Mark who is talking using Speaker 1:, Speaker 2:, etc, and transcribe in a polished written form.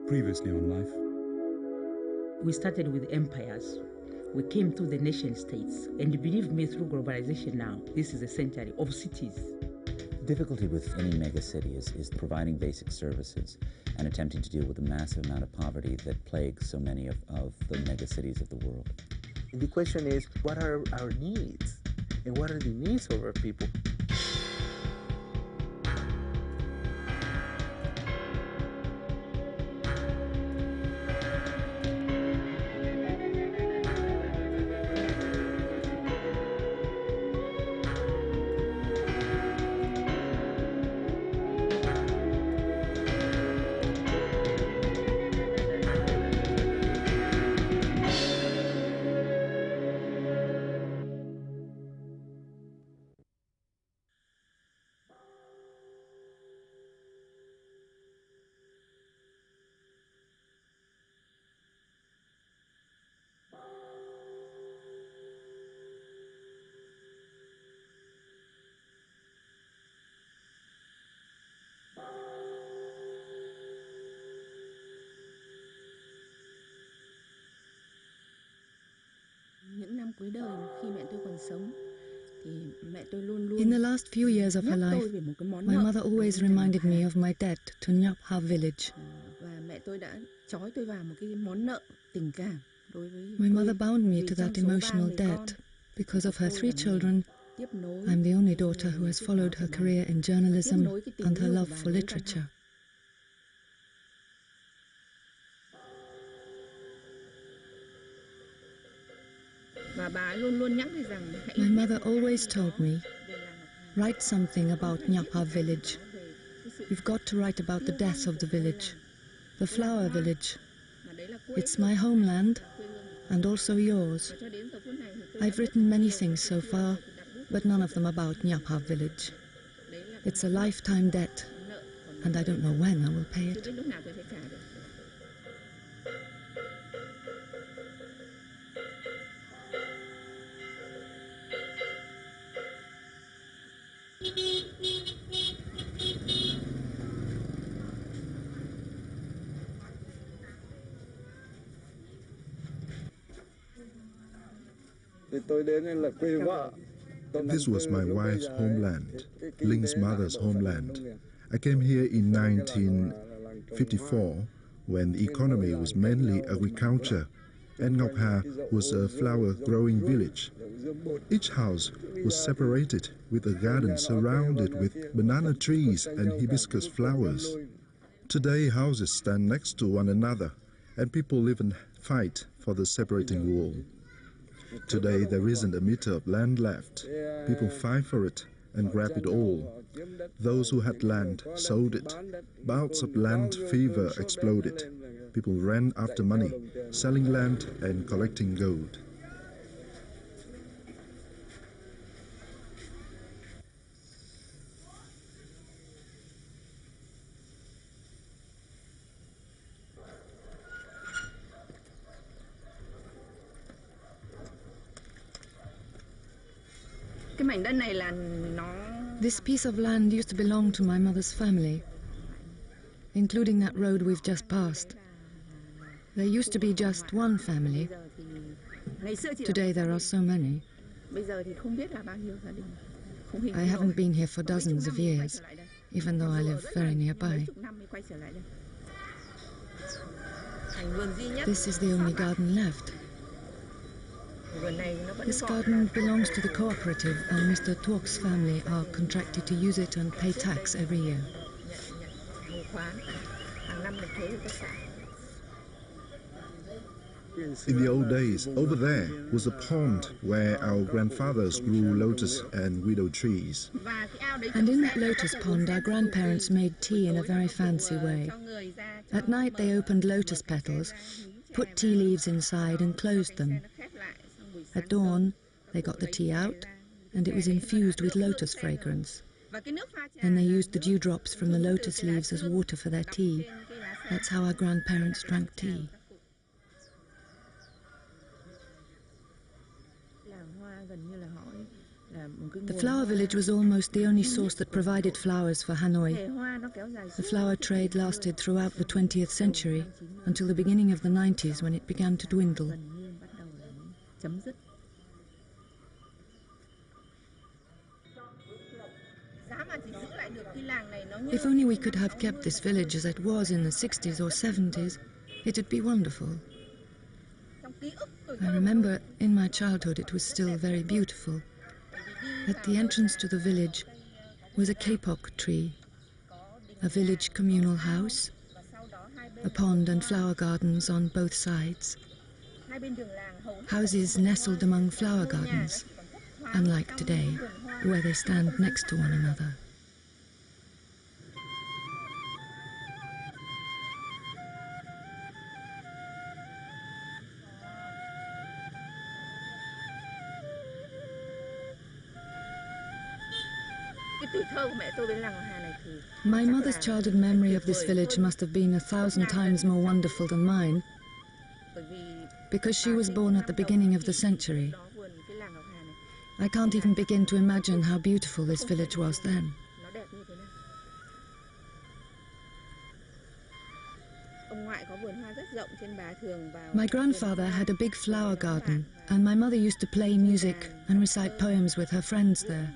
Speaker 1: previously on Life.
Speaker 2: We started with empires. We came to the nation states. And believe me, through globalization now, this is a century of cities.
Speaker 3: Difficulty with any megacity is providing basic services and attempting to deal with the massive amount of poverty that plagues so many of the megacities of the world.
Speaker 4: The question is, what are our needs? And what are the needs of our people?
Speaker 5: In the last few years of her life, my mother always reminded me of my debt to Nyapha village. My mother bound me to that emotional debt. Because of her 3 children, I'm the only daughter who has followed her career in journalism and her love for literature. My mother always told me, write something about Nyapha village. You've got to write about the death of the village, the flower village. It's my homeland and also yours. I've written many things so far, but none of them about Nyapha village. It's a lifetime debt, and I don't know when I will pay it.
Speaker 6: This was my wife's homeland, Ling's mother's homeland. I came here in 1954 when the economy was mainly agriculture and Ngokha was a flower-growing village. Each house was separated with a garden surrounded with banana trees and hibiscus flowers. Today, houses stand next to one another and people live and fight for the separating wall. Today, there isn't a meter of land left. People fight for it and grab it all. Those who had land sold it. Bouts of land fever exploded. People ran after money, selling land and collecting gold.
Speaker 5: This piece of land used to belong to my mother's family, including that road we've just passed. There used to be just one family. Today there are so many. I haven't been here for dozens of years, even though I live very nearby. This is the only garden left. This garden belongs to the cooperative, and Mr. Tuok's family are contracted to use it and pay tax every year.
Speaker 6: In the old days, over there was a pond where our grandfathers grew lotus and willow trees.
Speaker 5: And in that lotus pond, our grandparents made tea in a very fancy way. At night, they opened lotus petals, put tea leaves inside and closed them. At dawn, they got the tea out, and it was infused with lotus fragrance. Then they used the dewdrops from the lotus leaves as water for their tea. That's how our grandparents drank tea. The flower village was almost the only source that provided flowers for Hanoi. The flower trade lasted throughout the 20th century until the beginning of the 90s when it began to dwindle. If only we could have kept this village as it was in the 60s or 70s, it'd be wonderful. I remember in my childhood it was still very beautiful. At the entrance to the village was a kapok tree, a village communal house, a pond and flower gardens on both sides. Houses nestled among flower gardens, unlike today, where they stand next to one another. My mother's childhood memory of this village must have been 1,000 times more wonderful than mine, because she was born at the beginning of the century. I can't even begin to imagine how beautiful this village was then. My grandfather had a big flower garden, and my mother used to play music and recite poems with her friends there.